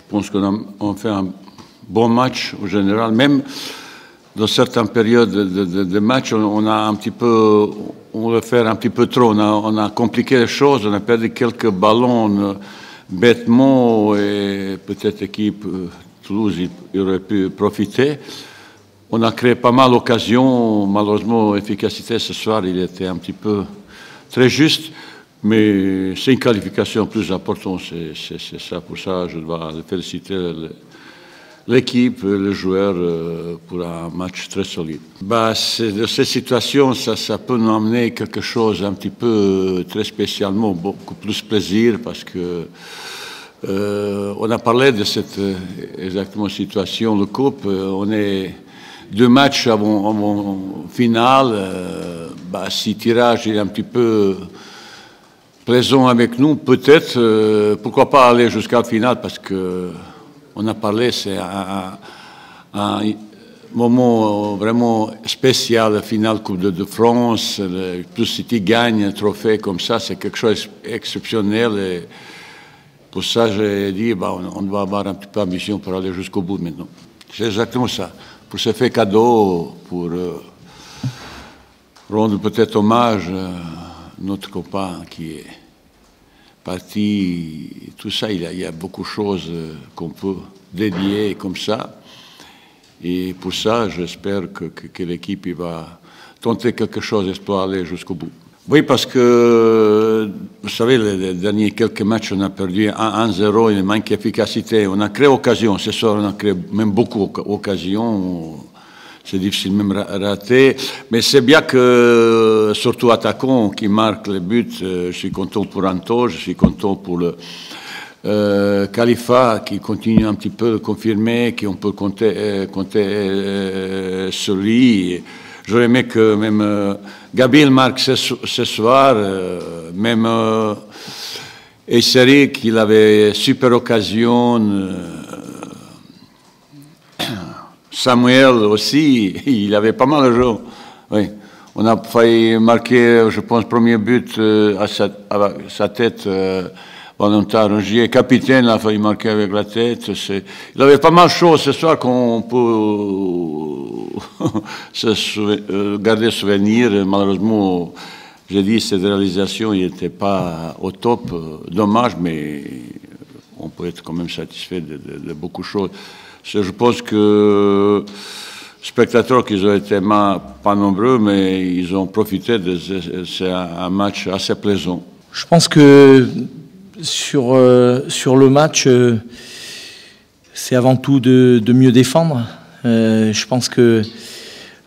pense qu'on fait un bon match en général. Même dans certaines périodes de match, on a un petit peu, on veut faire un petit peu trop. On a compliqué les choses, on a perdu quelques ballons bêtement et peut-être l'équipe Toulouse il aurait pu profiter. On a créé pas mal d'occasions. Malheureusement, l'efficacité ce soir, il était un petit peu très juste. Mais c'est une qualification plus importante, c'est ça. Pour ça, je dois féliciter l'équipe, les joueurs pour un match très solide. Bah, de ces situations, ça peut nous amener quelque chose un petit peu très spécialement, beaucoup plus plaisir parce que on a parlé de cette exactement situation de coupe. On est 2 matchs avant finale. Bah, si tirage est un petit peu plaisant avec nous, peut-être, pourquoi pas aller jusqu'à la finale, parce que on a parlé, c'est un moment vraiment spécial, la finale Coupe de France, plus si tu gagnes un trophée comme ça, c'est quelque chose d'exceptionnel. Et pour ça, j'ai dit, bah, on doit avoir un petit peu d'ambition pour aller jusqu'au bout maintenant. C'est exactement ça. Pour se faire cadeau, pour rendre peut-être hommage à notre copain qui est parti, tout ça, il y a beaucoup de choses qu'on peut dédier comme ça. Et pour ça, j'espère que l'équipe va tenter quelque chose pour aller jusqu'au bout. Oui, parce que, vous savez, les derniers quelques matchs, on a perdu 1-0, il manque d'efficacité. On a créé occasion, ce soir, on a créé même beaucoup d'occasions. C'est difficile même rater, mais c'est bien que, surtout attaquant qui marque les buts, je suis content pour Anto, je suis content pour le Khalifa qui continue un petit peu de confirmer qu'on peut compter sur lui. J'aurais aimé que même Gabriel marque ce soir, même Esseri qu'il avait super occasion. Samuel aussi, il avait pas mal de jeux. Oui. On a failli marquer, je pense, le premier but à sa tête. Valentin Rongier, capitaine, a failli marquer avec la tête. Il avait pas mal de choses ce soir qu'on peut garder souvenir. Malheureusement, j'ai dit cette réalisation, il n'était pas au top. Dommage, mais on peut être quand même satisfait de beaucoup de choses. Je pense que les spectateurs qui ont été pas nombreux, mais ils ont profité c'est un match assez plaisant. Je pense que sur le match, c'est avant tout de mieux défendre. Je pense que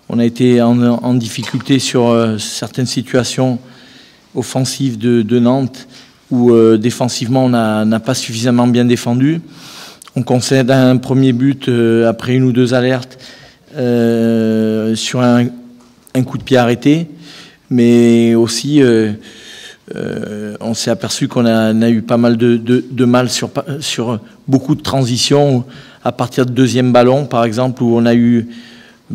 on a été en difficulté sur certaines situations offensives de Nantes où défensivement on n'a pas suffisamment bien défendu. On concède un premier but après 1 ou 2 alertes sur un coup de pied arrêté, mais aussi on s'est aperçu qu'on a eu pas mal de mal sur beaucoup de transitions à partir de 2e ballon, par exemple, où on a eu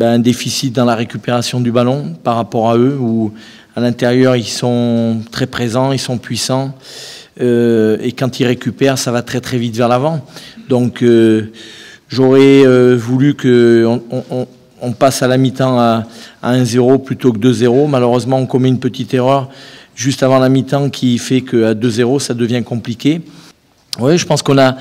un déficit dans la récupération du ballon par rapport à eux, où à l'intérieur ils sont très présents, ils sont puissants. Et quand ils récupèrent, ça va très très vite vers l'avant. Donc j'aurais voulu qu'on passe à la mi-temps à 1-0 plutôt que 2-0. Malheureusement, on commet une petite erreur juste avant la mi-temps qui fait qu'à 2-0, ça devient compliqué. Oui, je pense qu'on a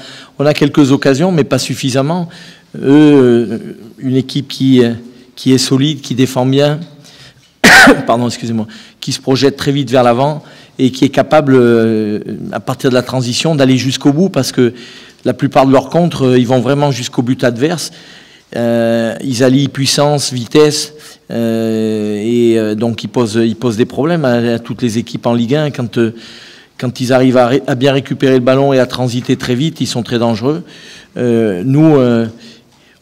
quelques occasions, mais pas suffisamment. Une équipe qui est solide, qui défend bien, pardon, excusez-moi, qui se projette très vite vers l'avant et qui est capable, à partir de la transition, d'aller jusqu'au bout, parce que la plupart de leurs contres, ils vont vraiment jusqu'au but adverse. Ils allient puissance, vitesse, et donc ils posent des problèmes à toutes les équipes en Ligue 1. Quand ils arrivent à bien récupérer le ballon et à transiter très vite, ils sont très dangereux. Nous,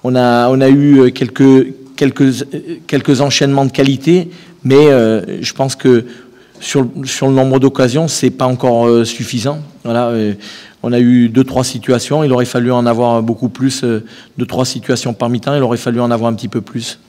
on a eu quelques enchaînements de qualité, mais je pense que sur le nombre d'occasions, c'est pas encore suffisant. Voilà, on a eu 2-3 situations. Il aurait fallu en avoir beaucoup plus, 2-3 situations par mi-temps. Il aurait fallu en avoir un petit peu plus.